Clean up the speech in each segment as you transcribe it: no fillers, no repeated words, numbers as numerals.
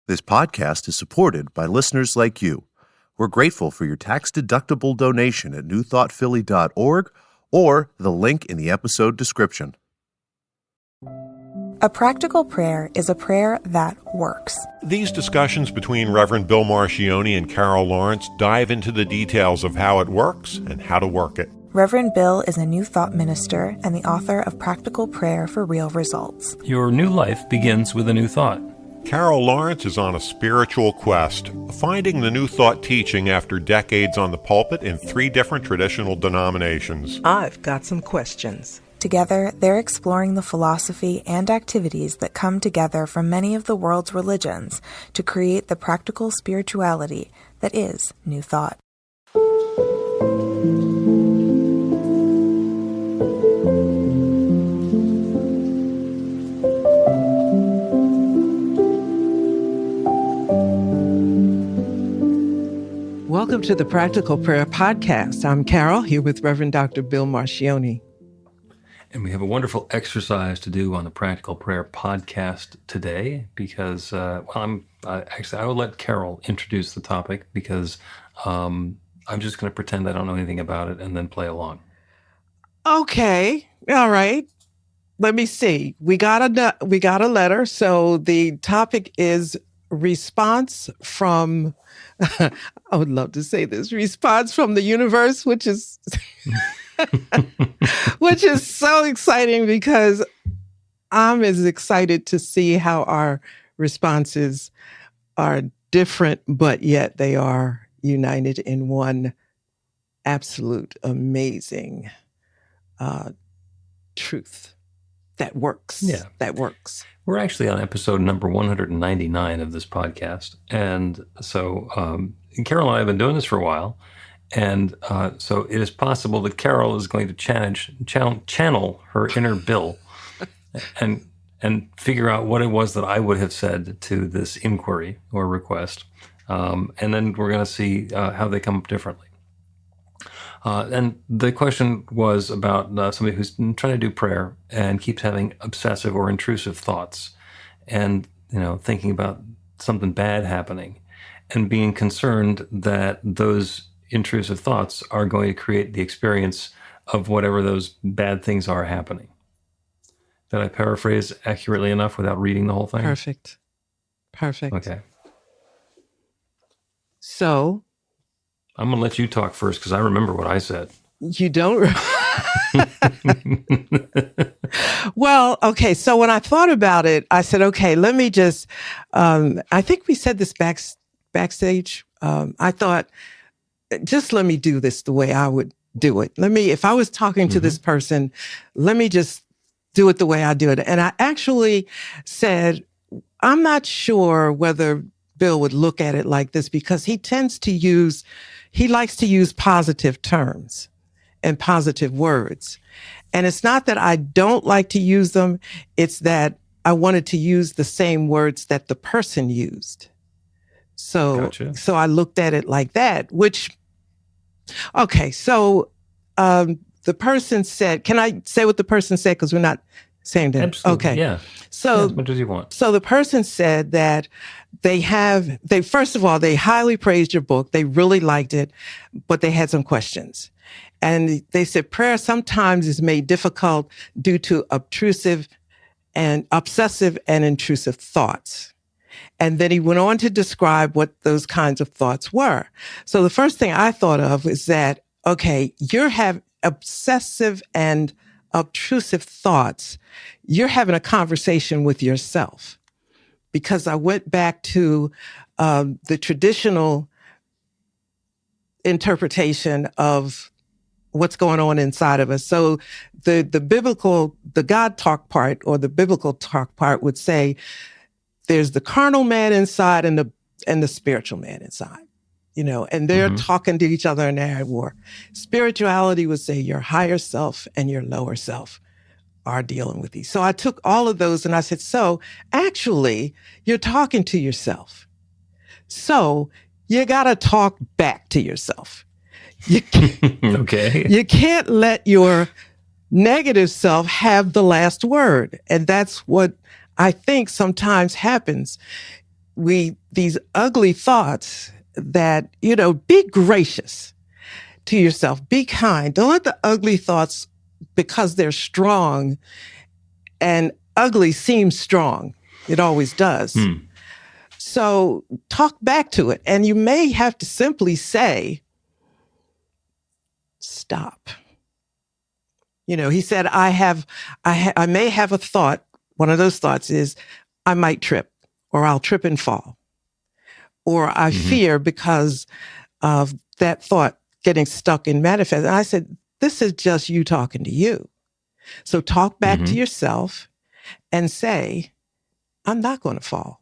This podcast is supported by listeners like you. We're grateful for your tax-deductible donation at newthoughtphilly.org or the link in the episode description. A practical prayer is a prayer that works. These discussions between Reverend Bill Marchioni and Carol Lawrence dive into the details of how it works and how to work it. Reverend Bill is a New Thought minister and the author of Practical Prayer for Real Results. Your new life begins with a new thought. Carol Lawrence is on a spiritual quest, finding the New Thought teaching after decades on the pulpit in 3 different traditional denominations. I've got some questions. Together, they're exploring the philosophy and activities that come together from many of the world's religions to create the practical spirituality that is New Thought. Welcome to the Practical Prayer Podcast. I'm Carol, here with Reverend Dr. Bill Marchioni. And we have a wonderful exercise to do on the Practical Prayer Podcast today because, I will let Carol introduce the topic because I'm just going to pretend I don't know anything about it and then play along. Okay. All right. Let me see. We got a letter. So the topic is response from, I would love to say this, response from the universe, which is, which is so exciting because I'm as excited to see how our responses are different, but yet they are united in one absolute amazing truth that works. Yeah. That works. We're actually on episode number 199 of this podcast. And so Carol and I have been doing this for a while. And so it is possible that Carol is going to channel her inner Bill and figure out what it was that I would have said to this inquiry or request. And then we're going to see how they come up differently. And the question was about somebody who's trying to do prayer and keeps having obsessive or intrusive thoughts and, thinking about something bad happening and being concerned that those intrusive thoughts are going to create the experience of whatever those bad things are happening. Did I paraphrase accurately enough without reading the whole thing? Perfect. Okay. So I'm going to let you talk first because I remember what I said. you don't. Well, okay. So when I thought about it, I said, okay, let me just, I think we said this backstage. I thought, just let me do this the way I would do it. If I was talking to this person, let me just do it the way I do it. And I actually said, I'm not sure whether Bill would look at it like this because he likes to use positive terms and positive words. And it's not that I don't like to use them. It's that I wanted to use the same words that the person used. So, Gotcha. So I looked at it like that, so the person said, can I say what the person said? Because we're not saying that. Absolutely. Okay. Yeah. So as much as you want. So the person said that first of all, they highly praised your book. They really liked it, but they had some questions. And they said prayer sometimes is made difficult due to obsessive and intrusive thoughts. And then he went on to describe what those kinds of thoughts were. So the first thing I thought of is that, okay, you have obsessive and obtrusive thoughts. You're having a conversation with yourself. Because I went back to the traditional interpretation of what's going on inside of us. So the God talk part or the biblical talk part would say there's the carnal man inside and the spiritual man inside, and they're talking to each other and they're at war. Spirituality would say your higher self and your lower self are dealing with these. So I took all of those and I said, so actually you're talking to yourself. So you got to talk back to yourself. Okay. You can't let your negative self have the last word. And that's what I think sometimes happens. these ugly thoughts that, be gracious to yourself, be kind. Don't let the ugly thoughts, because they're strong, and ugly seems strong. It always does. So talk back to it. And you may have to simply say, stop. He said, I may have a thought. One of those thoughts is, I might trip, or I'll trip and fall, or I fear because of that thought getting stuck in manifest. And I said, this is just you talking to you. So talk back to yourself and say, I'm not going to fall.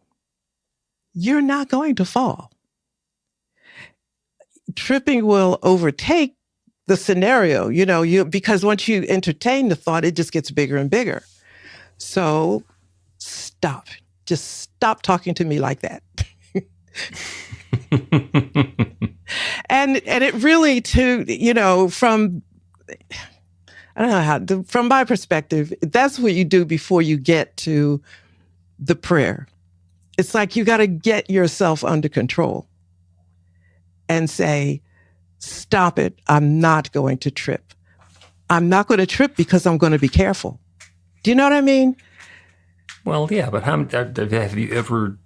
You're not going to fall. Tripping will overtake the scenario, because once you entertain the thought, it just gets bigger and bigger. So stop. Just stop talking to me like that. And it really, from I don't know how, from my perspective, that's what you do before you get to the prayer. It's like you got to get yourself under control and say, stop it. I'm not going to trip. I'm not going to trip because I'm going to be careful. Do you know what I mean? Well, yeah, but have you ever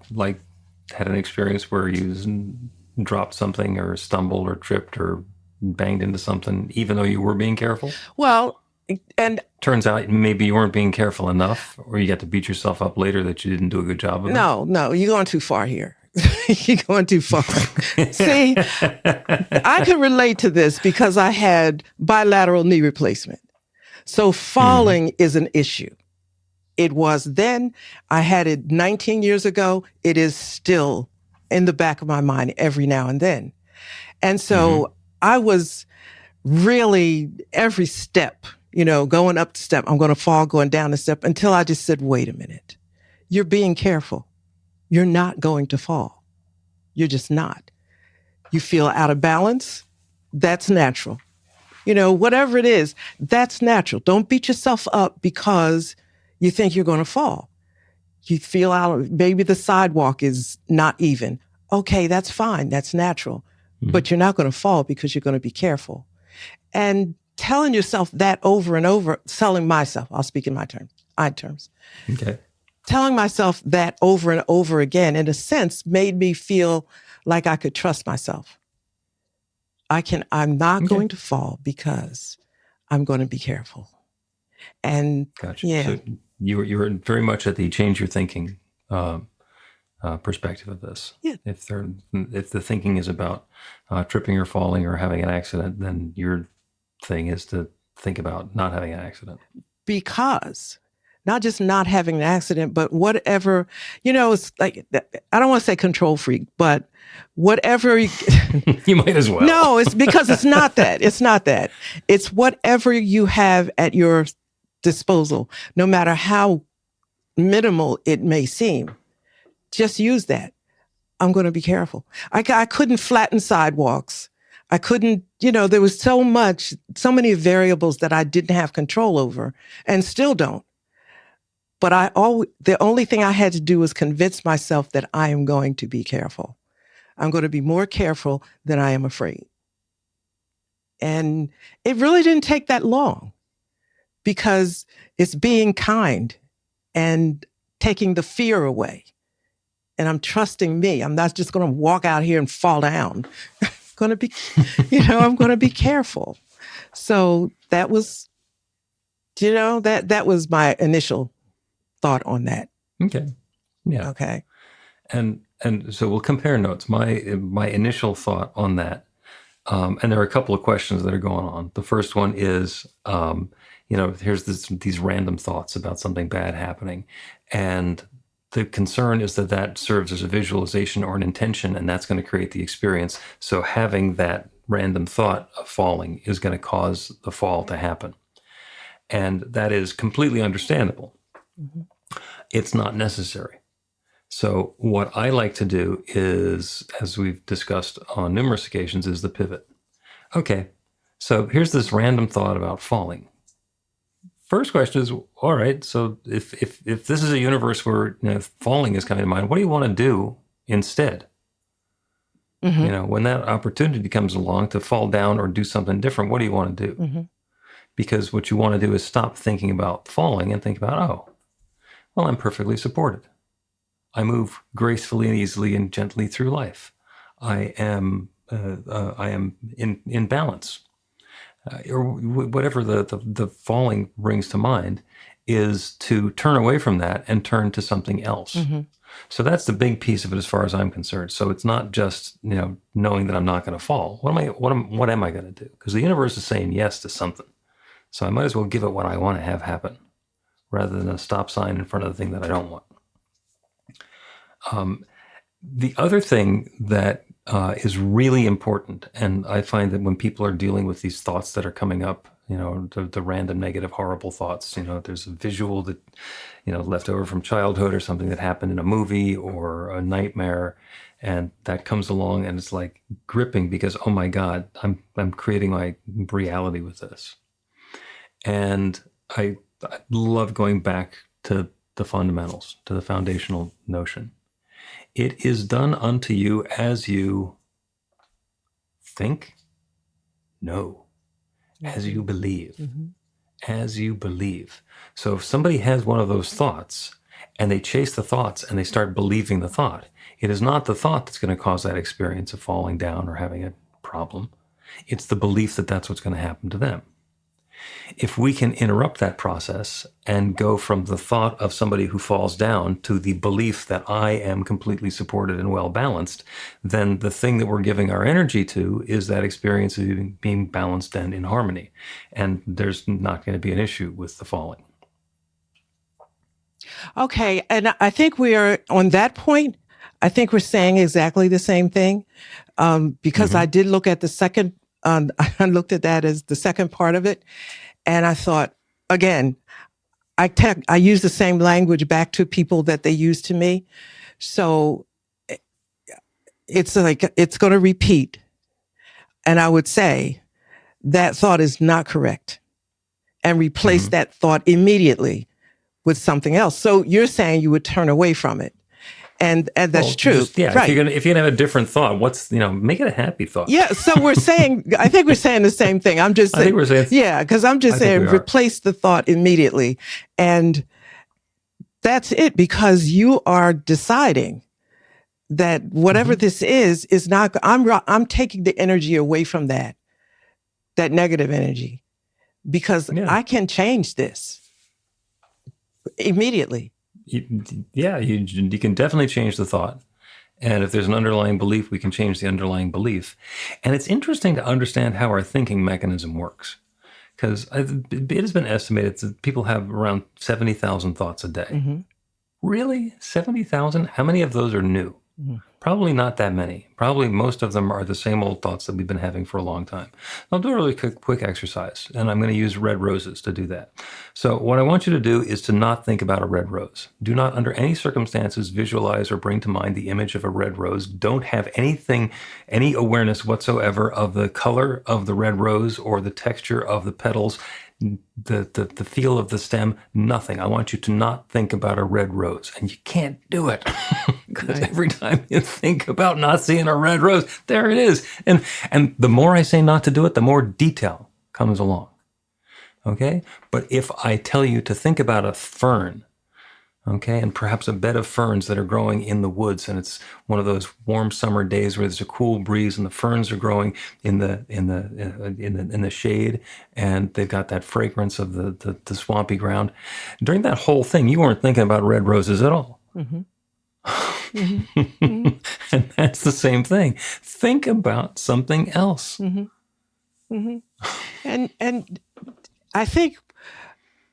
had an experience where you dropped something or stumbled or tripped or banged into something, even though you were being careful? Well, and turns out maybe you weren't being careful enough, or you got to beat yourself up later that you didn't do a good job of it? No, you're going too far here. You're going too far. See, I can relate to this because I had bilateral knee replacement. So falling is an issue. It was then. I had it 19 years ago. It is still in the back of my mind every now and then. And so I was really every step, going up the step, I'm going to fall, going down the step, until I just said, wait a minute. You're being careful. You're not going to fall. You're just not. You feel out of balance. That's natural. Whatever it is, that's natural. Don't beat yourself up because you think you're going to fall. You feel out, maybe the sidewalk is not even. Okay, that's fine. That's natural. But you're not going to fall because you're going to be careful. And telling yourself that over and over, telling myself, I'll speak in my terms. Okay. Telling myself that over and over again, in a sense, made me feel like I could trust myself. I'm not going to fall because I'm going to be careful. And gotcha. Yeah. So you were very much at the change your thinking perspective of this. Yeah. If the thinking is about tripping or falling or having an accident, then your thing is to think about not having an accident. Because not just not having an accident, but whatever, it's like, I don't want to say control freak, but whatever. You might as well. No, it's because it's not that. It's not that. It's whatever you have at your disposal, no matter how minimal it may seem. Just use that. I'm going to be careful. I couldn't flatten sidewalks. I couldn't, there was so many variables that I didn't have control over and still don't. But the only thing I had to do was convince myself that I am going to be careful. I'm going to be more careful than I am afraid. And it really didn't take that long because it's being kind and taking the fear away. And I'm trusting me. I'm not just going to walk out here and fall down. I'm going to be, I'm going to be careful. So that was, that was my initial thought on that. Okay. Yeah. Okay. And so we'll compare notes. My initial thought on that, and there are a couple of questions that are going on. The first one is, here's these random thoughts about something bad happening, and the concern is that serves as a visualization or an intention, and that's going to create the experience. So having that random thought of falling is going to cause the fall to happen, and that is completely understandable. It's not necessary. So what I like to do is, as we've discussed on numerous occasions, is the pivot. Okay, so here's this random thought about falling. First question is, all right, so if this is a universe where falling is coming to mind, what do you want to do instead. When that opportunity comes along to fall down or do something different, what do you want to do? Because what you want to do is stop thinking about falling and think about, oh, well, I'm perfectly supported. I move gracefully and easily and gently through life. I am in balance. Or whatever the falling brings to mind, is to turn away from that and turn to something else. So that's the big piece of it as far as I'm concerned. So it's not just, knowing that I'm not going to fall. What am I going to do? Because the universe is saying yes to something. So I might as well give it what I want to have happen rather than a stop sign in front of the thing that I don't want. The other thing that is really important, and I find that when people are dealing with these thoughts that are coming up, the random negative, horrible thoughts, there's a visual that, left over from childhood or something that happened in a movie or a nightmare, and that comes along and it's like gripping because, oh my God, I'm creating my reality with this. And I love going back to the fundamentals, to the foundational notion. It is done unto you as you think? No. As you believe. As you believe. So if somebody has one of those thoughts and they chase the thoughts and they start believing the thought, it is not the thought that's going to cause that experience of falling down or having a problem. It's the belief that that's what's going to happen to them. If we can interrupt that process and go from the thought of somebody who falls down to the belief that I am completely supported and well balanced, then the thing that we're giving our energy to is that experience of being balanced and in harmony. And there's not going to be an issue with the falling. Okay. And I think we are on that point. I think we're saying exactly the same thing, because I did look at the second, I looked at that as the second part of it. And I thought, again, I use the same language back to people that they use to me. So it's like, it's going to repeat. And I would say that thought is not correct, and replace that thought immediately with something else. So you're saying you would turn away from it. And that's true. Right. If you're gonna have a different thought, make it a happy thought. Yeah. So I think we're saying the same thing. I'm just saying, I think we're saying, yeah, because I'm just saying replace the thought immediately. And that's it, because you are deciding that whatever this is not, I'm taking the energy away from that negative energy, because I can change this immediately. You can definitely change the thought. And if there's an underlying belief, we can change the underlying belief. And it's interesting to understand how our thinking mechanism works. Because it has been estimated that people have around 70,000 thoughts a day. Really? 70,000? How many of those are new? Probably not that many. Probably most of them are the same old thoughts that we've been having for a long time. I'll do a really quick exercise, and I'm going to use red roses to do that. So what I want you to do is to not think about a red rose. Do not, under any circumstances, visualize or bring to mind the image of a red rose. Don't have any awareness whatsoever of the color of the red rose or the texture of the petals, the feel of the stem, nothing. I want you to not think about a red rose. And you can't do it. Because every time you think about not seeing a red rose, there it is. And the more I say not to do it, the more detail comes along. Okay? But if I tell you to think about a fern, okay, and perhaps a bed of ferns that are growing in the woods, and it's one of those warm summer days where there's a cool breeze and the ferns are growing in the shade, and they've got that fragrance of the swampy ground. During that whole thing, you weren't thinking about red roses at all. And that's the same thing. Think about something else. And I think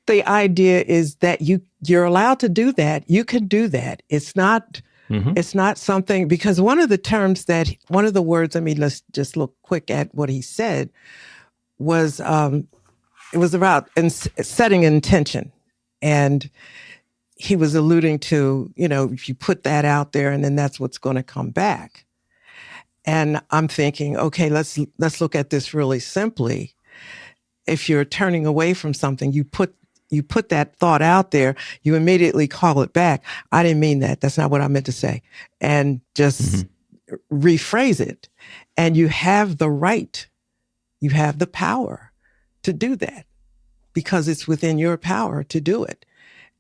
the idea is that you're allowed to do that. You can do that. It's not something, because one of the words, let's just look quick at what he said, was it was about setting an intention. And he was alluding to, if you put that out there, and then that's what's going to come back. And I'm thinking, okay, let's look at this really simply. If you're turning away from something, you put you put that thought out there, you immediately call it back. I didn't mean that. That's not what I meant to say. And just rephrase it. And you have the right, you have the power to do that because it's within your power to do it.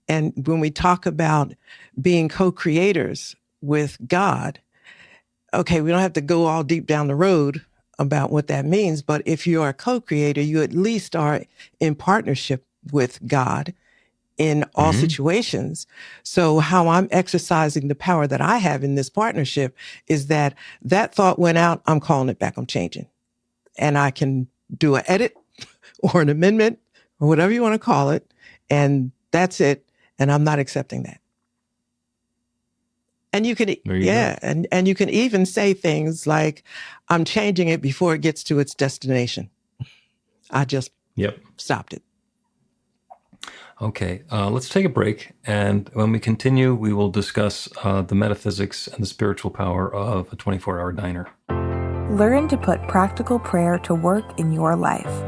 And when we talk about being co-creators with God, okay, we don't have to go all deep down the road about what that means, but if you are a co-creator, you at least are in partnership with God in all situations. So how I'm exercising the power that I have in this partnership is that thought went out, I'm calling it back, I'm changing. And I can do an edit or an amendment or whatever you want to call it, and that's it. And I'm not accepting that. And you can, and you can even say things like, I'm changing it before it gets to its destination. I just stopped it. Okay, let's take a break. And when we continue, we will discuss the metaphysics and the spiritual power of a 24-hour diner. Learn to put practical prayer to work in your life.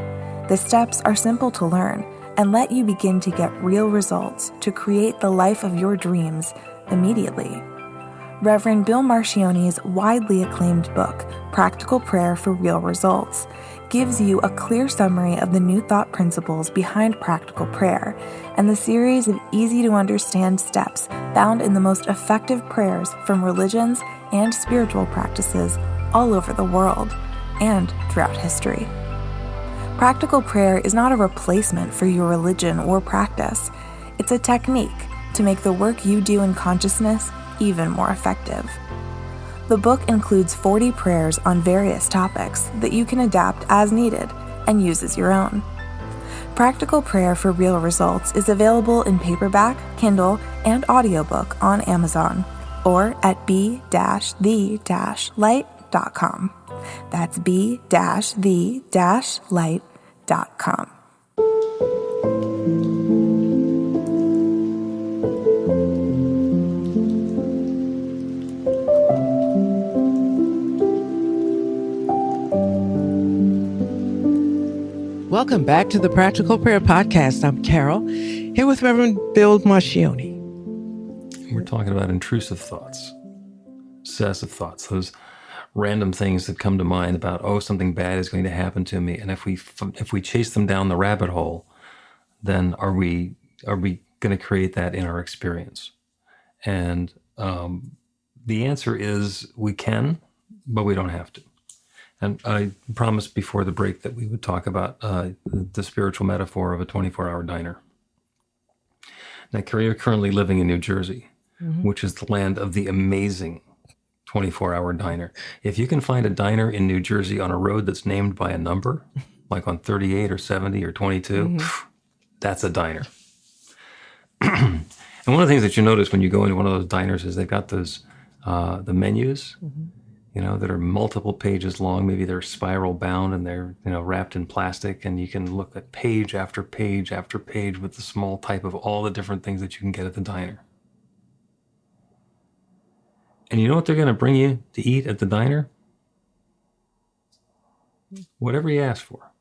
The steps are simple to learn and let you begin to get real results to create the life of your dreams immediately. Reverend Bill Marcione's widely acclaimed book, Practical Prayer for Real Results, gives you a clear summary of the new thought principles behind practical prayer and the series of easy-to-understand steps found in the most effective prayers from religions and spiritual practices all over the world and throughout history. Practical prayer is not a replacement for your religion or practice. It's a technique to make the work you do in consciousness even more effective. The book includes 40 prayers on various topics that you can adapt as needed and use as your own. Practical Prayer for Real Results is available in paperback, Kindle, and audiobook on Amazon or at b-the-light.com. That's b-the-light.com. Welcome back to the Practical Prayer Podcast. I'm Carol, here with Reverend Bill Marcione. We're talking about intrusive thoughts, obsessive thoughts, those random things that come to mind about, oh, something bad is going to happen to me. And if we chase them down the rabbit hole, then are we going to create that in our experience? And the answer is we can, but we don't have to. And I promised before the break that we would talk about the spiritual metaphor of a 24-hour diner. Now, you're currently living in New Jersey, which is the land of the amazing 24-hour diner. If you can find a diner in New Jersey on a road that's named by a number, like on 38 or 70 or 22, that's a diner. And one of the things that you notice when you go into one of those diners is they've got those, the menus, that are multiple pages long. Maybe they're spiral bound and they're, wrapped in plastic, and you can look at page after page after page with the small type of all the different things that you can get at the diner. And you know what they're going to bring you to eat at the diner? Whatever you ask for.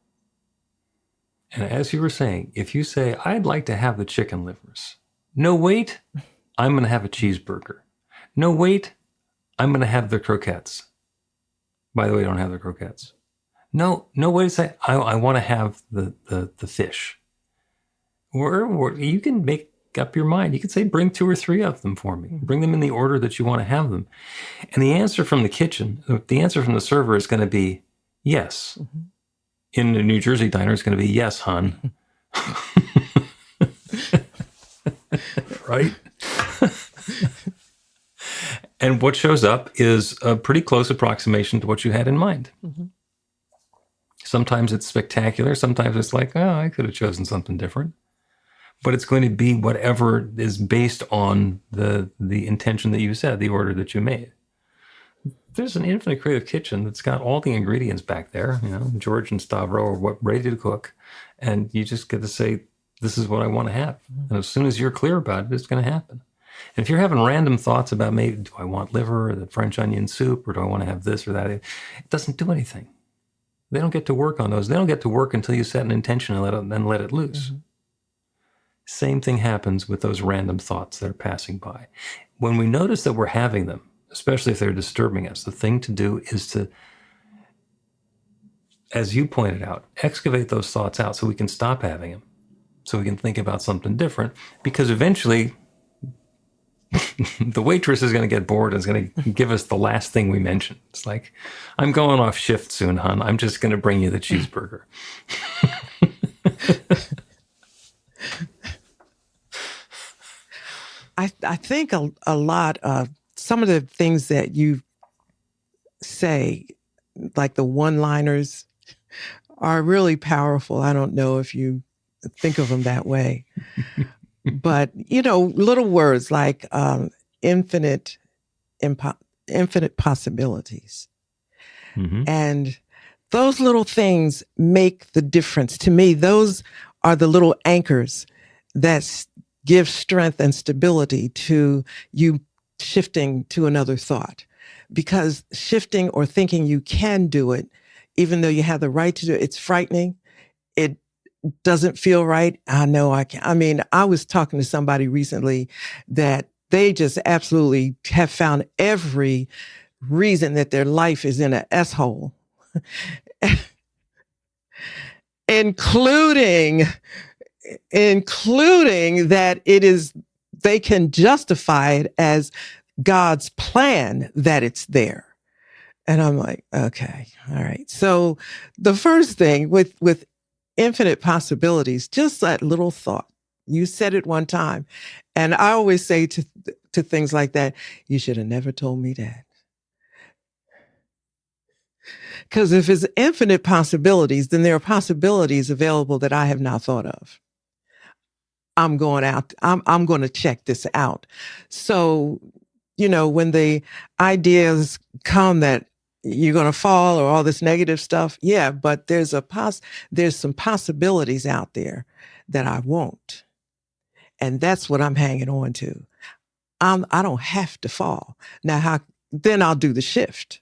And as you were saying, if you say, I'd like to have the chicken livers. No, wait, I'm going to have a cheeseburger. No, wait, I'm going to have the croquettes. By the way, I don't have the croquettes. No, wait a second. I want to have the fish. Or you can make up your mind. You can say, bring 2 or 3 of them for me. Bring them in the order that you want to have them. And the answer from the kitchen, the answer from the server is going to be yes. In the New Jersey diner, it's going to be yes, hon. Right? And what shows up is a pretty close approximation to what you had in mind. Sometimes it's spectacular. Sometimes it's like, oh, I could have chosen something different. But it's going to be whatever is based on the intention that you set, the order that you made. There's an infinite creative kitchen that's got all the ingredients back there. George and Stavro are ready to cook. And you just get to say, this is what I want to have. And as soon as you're clear about it, it's going to happen. And if you're having random thoughts about maybe, do I want liver or the French onion soup, or do I want to have this or that? It doesn't do anything. They don't get to work on those. They don't get to work until you set an intention and then let it loose. Same thing happens with those random thoughts that are passing by. When we notice that we're having them, especially if they're disturbing us, the thing to do is to, as you pointed out, excavate those thoughts out so we can stop having them, so we can think about something different, because eventually the waitress is going to get bored and is going to give us the last thing we mentioned. It's like, I'm going off shift soon, hon. I'm just going to bring you the cheeseburger. I think a lot of some of the things that you say, like the one-liners, are really powerful. I don't know if you think of them that way. But, little words like infinite possibilities. Mm-hmm. And those little things make the difference. To me, those are the little anchors that give strength and stability to you shifting to another thought. Because shifting or thinking you can do it, even though you have the right to do it, it's frightening. It doesn't feel right. I know I can't. I mean, I was talking to somebody recently that they just absolutely have found every reason that their life is in an S-hole, including that they can justify it as God's plan that it's there. And I'm like, okay, all right. So the first thing with infinite possibilities, just that little thought. You said it one time. And I always say to things like that, you should have never told me that. Because if it's infinite possibilities, then there are possibilities available that I have not thought of. I'm going to check this out. So, when the ideas come that you're going to fall or all this negative stuff, yeah, but there's some possibilities out there that I won't. And that's what I'm hanging on to. I don't have to fall. Now, then I'll do the shift.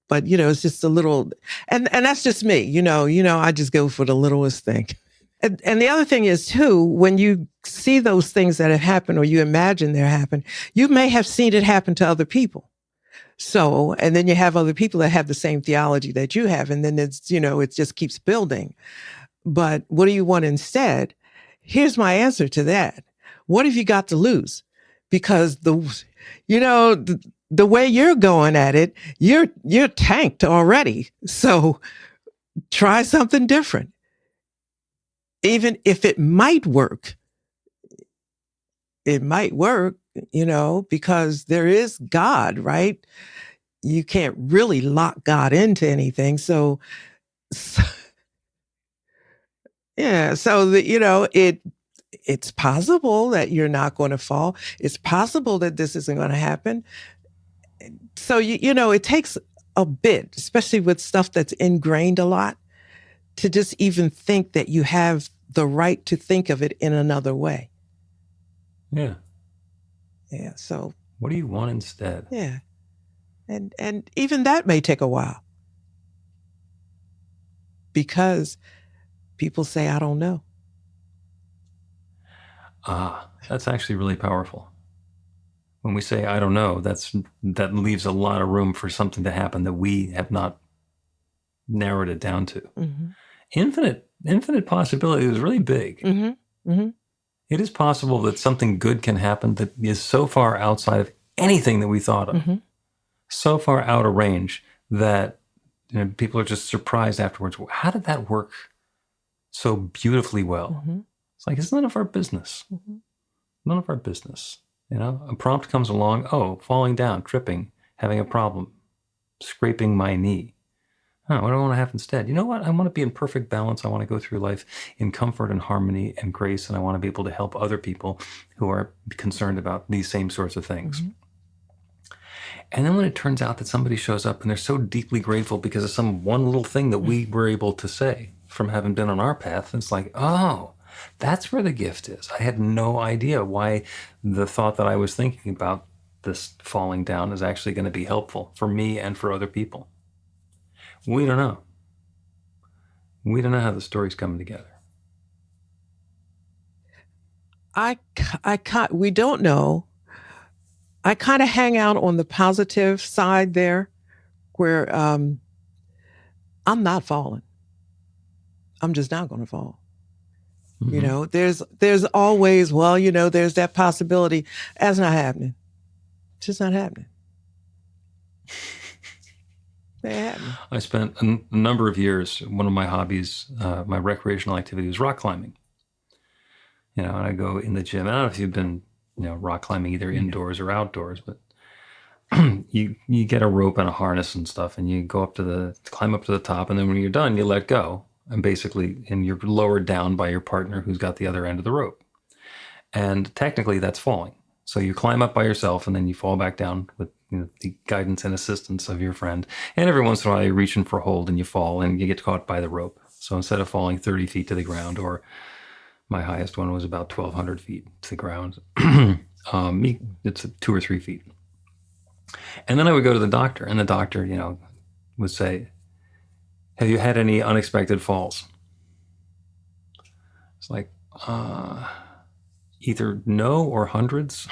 But, it's just a little, and that's just me, I just go for the littlest thing. And the other thing is too, when you see those things that have happened or you imagine they're happening, you may have seen it happen to other people. So, and then you have other people that have the same theology that you have. And then it's, it just keeps building. But what do you want instead? Here's my answer to that. What have you got to lose? Because the way you're going at it, you're tanked already. So try something different. Even if it might work, because there is God, right? You can't really lock God into anything. So yeah. So it's possible that you're not going to fall. It's possible that this isn't going to happen. So, it takes a bit, especially with stuff that's ingrained a lot, to just even think that you have the right to think of it in another way. Yeah. Yeah. So what do you want instead? Yeah. And even that may take a while. Because people say, I don't know. That's actually really powerful. When we say, I don't know, that leaves a lot of room for something to happen that we have not narrowed it down to. Mm-hmm. Infinite possibility is really big. Mm-hmm. Mm-hmm. It is possible that something good can happen that is so far outside of anything that we thought of, Mm-hmm. so far out of range that people are just surprised afterwards. How did that work so beautifully well? Mm-hmm. It's like, it's none of our business. Mm-hmm. None of our business. A prompt comes along, falling down, tripping, having a problem, scraping my knee. What do I want to have instead? You know what? I want to be in perfect balance. I want to go through life in comfort and harmony and grace, and I want to be able to help other people who are concerned about these same sorts of things. Mm-hmm. And then when it turns out that somebody shows up and they're so deeply grateful because of some one little thing that we were able to say from having been on our path, it's like, that's where the gift is. I had no idea why the thought that I was thinking about this falling down is actually going to be helpful for me and for other people. We don't know. We don't know how the story's coming together. We don't know. I kind of hang out on the positive side there, where I'm not falling. I'm just not going to fall. Mm-hmm. You know, there's always, well, you know, there's that possibility. That's not happening. It's just not happening. I spent a number of years, one of my hobbies, my recreational activity was rock climbing. You know, and I go in the gym. I don't know if you've been, you know, rock climbing either indoors or outdoors, but you get a rope and a harness and stuff, and you go climb up to the top, and then when you're done, you let go. And you're lowered down by your partner who's got the other end of the rope. And technically that's falling. So you climb up by yourself and then you fall back down with, you know, the guidance and assistance of your friend. And every once in a while you're reaching for a hold and you fall and you get caught by the rope. So instead of falling 30 feet to the ground, or my highest one was about 1,200 feet to the ground, it's 2 or 3 feet. And then I would go to the doctor, and the doctor, you know, would say, "Have you had any unexpected falls?" It's like, either no or hundreds.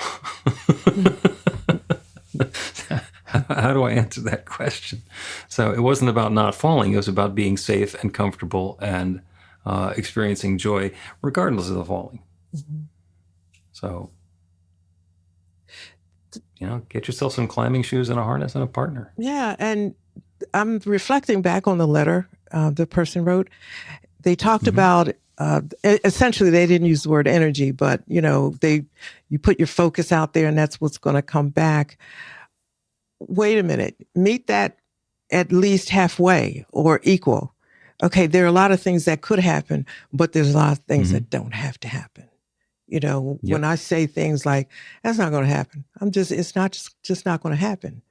How do I answer that question? So it wasn't about not falling. It was about being safe and comfortable and experiencing joy regardless of the falling. Mm-hmm. So, you know, get yourself some climbing shoes and a harness and a partner. Yeah. And I'm reflecting back on the letter the person wrote. They talked about, essentially they didn't use the word energy, but, you know, you put your focus out there and that's what's going to come back. Wait a minute, meet that at least halfway or equal. Okay, there are a lot of things that could happen, but there's a lot of things that don't have to happen. You know, when I say things like, that's not going to happen, it's not just not going to happen.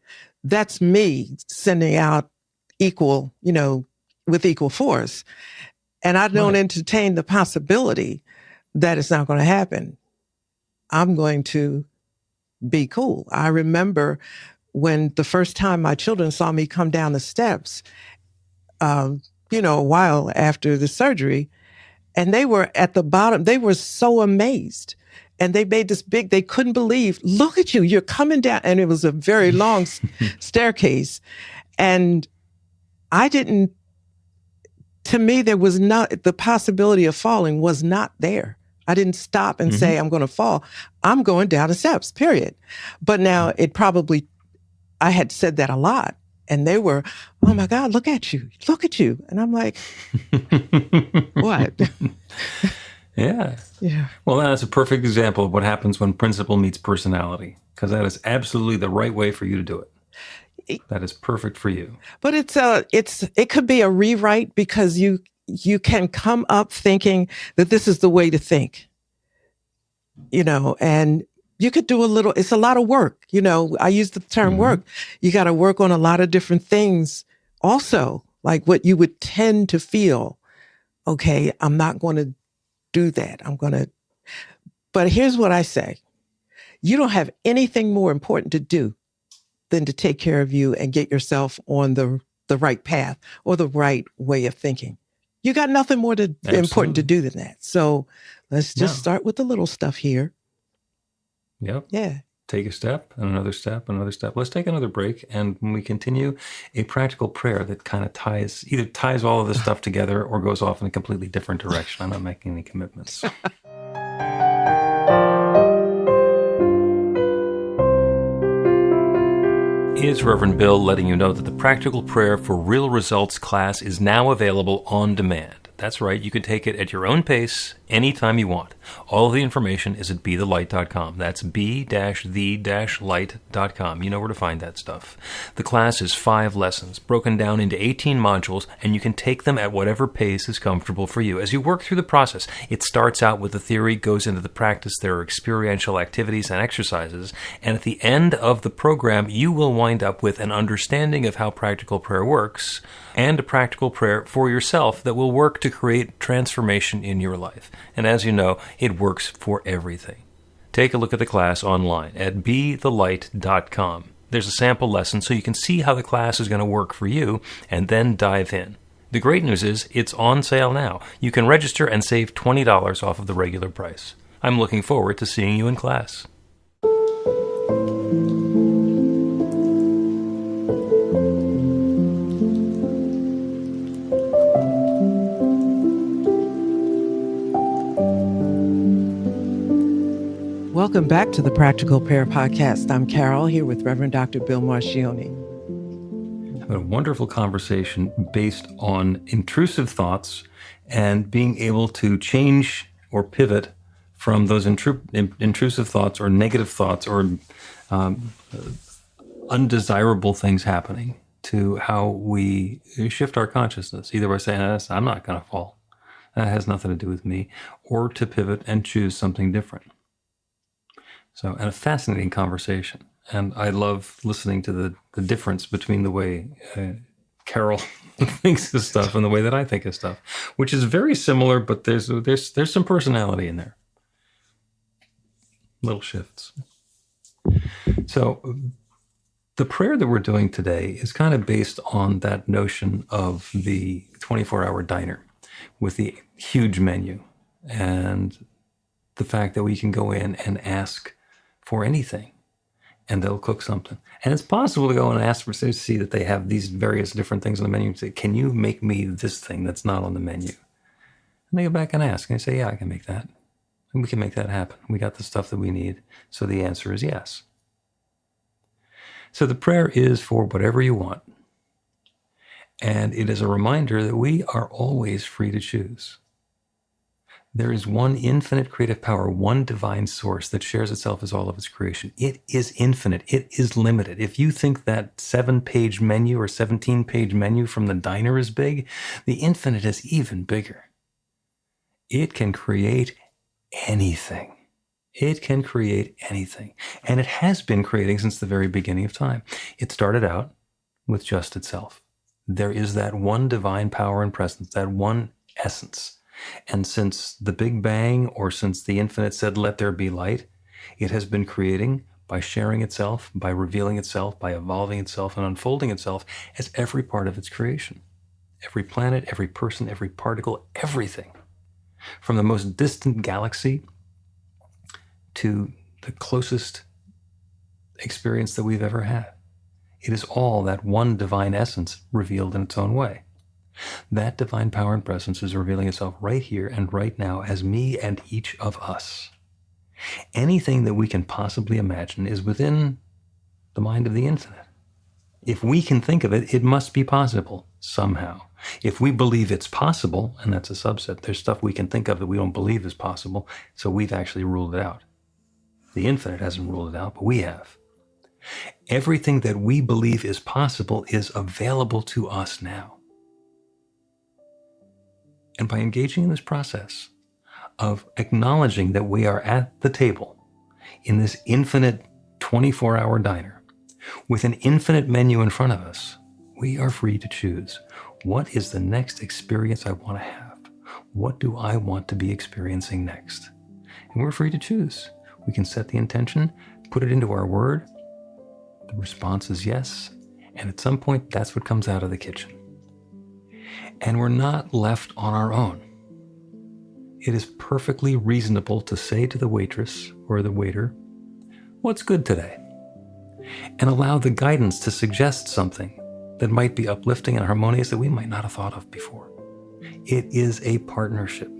That's me sending out equal, you know, with equal force. And I don't entertain the possibility that it's not going to happen. I'm going to be cool. I remember when the first time my children saw me come down the steps, you know, a while after the surgery, and they were at the bottom. They were so amazed. And they made this they couldn't believe, look at you, you're coming down. And it was a very long staircase. And to me, there was not, the possibility of falling was not there. I didn't stop and say, I'm going to fall. I'm going down the steps, period. But now I had said that a lot. And they were, oh my God, look at you. And I'm like, what? Yeah. Yeah. Well, that's a perfect example of what happens when principle meets personality, because that is absolutely the right way for you to do it. That is perfect for you. But it could be a rewrite, because you can come up thinking that this is the way to think, you know, and you could do it's a lot of work. You know, I use the term work. You got to work on a lot of different things also, like what you would tend to feel. Okay, I'm not going to do that. But here's what I say. You don't have anything more important to do than to take care of you and get yourself on the right path or the right way of thinking. You got nothing more important to do than that. So let's just start with the little stuff here. Yep. Yeah. Take a step and another step, another step. Let's take another break. And when we continue, a practical prayer that kind of ties all of this stuff together or goes off in a completely different direction. I'm not making any commitments. It's Reverend Bill letting you know that the Practical Prayer for Real Results class is now available on demand. That's right, you can take it at your own pace, anytime you want. All of the information is at bethelight.com. That's b-the-light.com. You know where to find that stuff. The class is 5 lessons, broken down into 18 modules, and you can take them at whatever pace is comfortable for you. As you work through the process, it starts out with the theory, goes into the practice, there are experiential activities and exercises, and at the end of the program, you will wind up with an understanding of how practical prayer works, and a practical prayer for yourself that will work to create transformation in your life. And as you know, it works for everything. Take a look at the class online at bethelight.com. There's a sample lesson so you can see how the class is going to work for you, and then dive in. The great news is it's on sale now. You can register and save $20 off of the regular price. I'm looking forward to seeing you in class. Welcome back to the Practical Prayer Podcast. I'm Carol, here with Reverend Dr. Bill Marchioni. A wonderful conversation based on intrusive thoughts and being able to change or pivot from those intrusive thoughts or negative thoughts or undesirable things happening to how we shift our consciousness, either by saying, I'm not going to fall. That has nothing to do with me, or to pivot and choose something different. So, and a fascinating conversation. And I love listening to the difference between the way Carol thinks of stuff and the way that I think of stuff, which is very similar, but there's some personality in there. Little shifts. So the prayer that we're doing today is kind of based on that notion of the 24-hour diner with the huge menu and the fact that we can go in and ask for anything and they'll cook something. And it's possible to go and ask for, see that they have these various different things on the menu and say, can you make me this thing that's not on the menu? And they go back and ask, and they say, yeah, I can make that. And we can make that happen. We got the stuff that we need. So the answer is yes. So the prayer is for whatever you want. And it is a reminder that we are always free to choose. There is one infinite creative power, one divine source that shares itself as all of its creation. It is infinite. It is limited. If you think that 7-page menu or 17-page menu from the diner is big, the infinite is even bigger. It can create anything. It can create anything. And it has been creating since the very beginning of time. It started out with just itself. There is that one divine power and presence, that one essence. And since the Big Bang, or since the infinite said, let there be light, it has been creating by sharing itself, by revealing itself, by evolving itself and unfolding itself as every part of its creation. Every planet, every person, every particle, everything. From the most distant galaxy to the closest experience that we've ever had. It is all that one divine essence revealed in its own way. That divine power and presence is revealing itself right here and right now as me and each of us. Anything that we can possibly imagine is within the mind of the infinite. If we can think of it, it must be possible somehow. If we believe it's possible, and that's a subset, there's stuff we can think of that we don't believe is possible, so we've actually ruled it out. The infinite hasn't ruled it out, but we have. Everything that we believe is possible is available to us now. And by engaging in this process of acknowledging that we are at the table in this infinite 24-hour diner with an infinite menu in front of us, we are free to choose. What is the next experience I want to have? What do I want to be experiencing next? And we're free to choose. We can set the intention, put it into our word. The response is yes. And at some point, that's what comes out of the kitchen. And we're not left on our own. It is perfectly reasonable to say to the waitress or the waiter, what's good today? And allow the guidance to suggest something that might be uplifting and harmonious that we might not have thought of before. It is a partnership.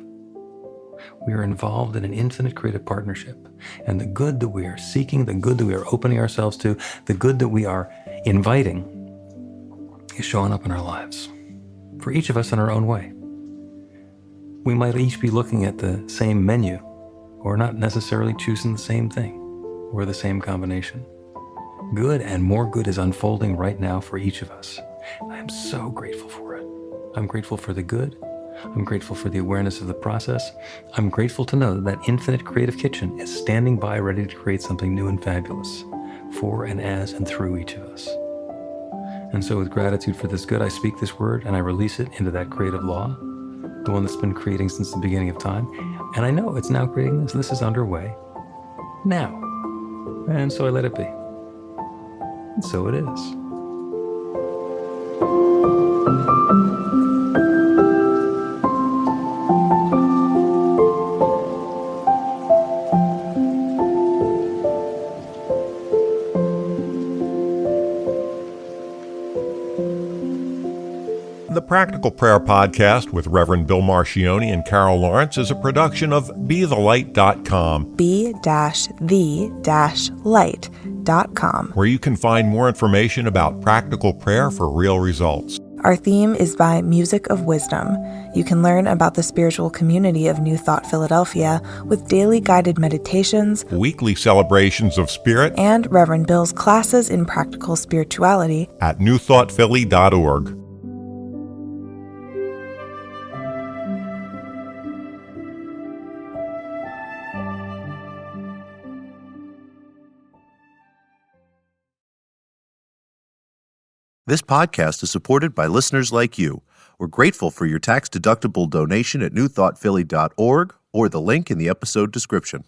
We are involved in an infinite creative partnership. And the good that we are seeking, the good that we are opening ourselves to, the good that we are inviting is showing up in our lives. For each of us in our own way. We might each be looking at the same menu, or not necessarily choosing the same thing, or the same combination. Good and more good is unfolding right now for each of us. I am so grateful for it. I'm grateful for the good. I'm grateful for the awareness of the process. I'm grateful to know that that infinite creative kitchen is standing by ready to create something new and fabulous for and as and through each of us. And so with gratitude for this good, I speak this word and I release it into that creative law, the one that's been creating since the beginning of time. And I know it's now creating this. This is underway now. And so I let it be. And so it is. The Practical Prayer Podcast with Reverend Bill Marcioni and Carol Lawrence is a production of BeTheLight.com, be-the-light.com, where you can find more information about practical prayer for real results. Our theme is by Music of Wisdom. You can learn about the spiritual community of New Thought Philadelphia with daily guided meditations, Weekly celebrations of spirit, and Reverend Bill's classes in practical spirituality at newthoughtphilly.org. This podcast is supported by listeners like you. We're grateful for your tax-deductible donation at newthoughtphilly.org or the link in the episode description.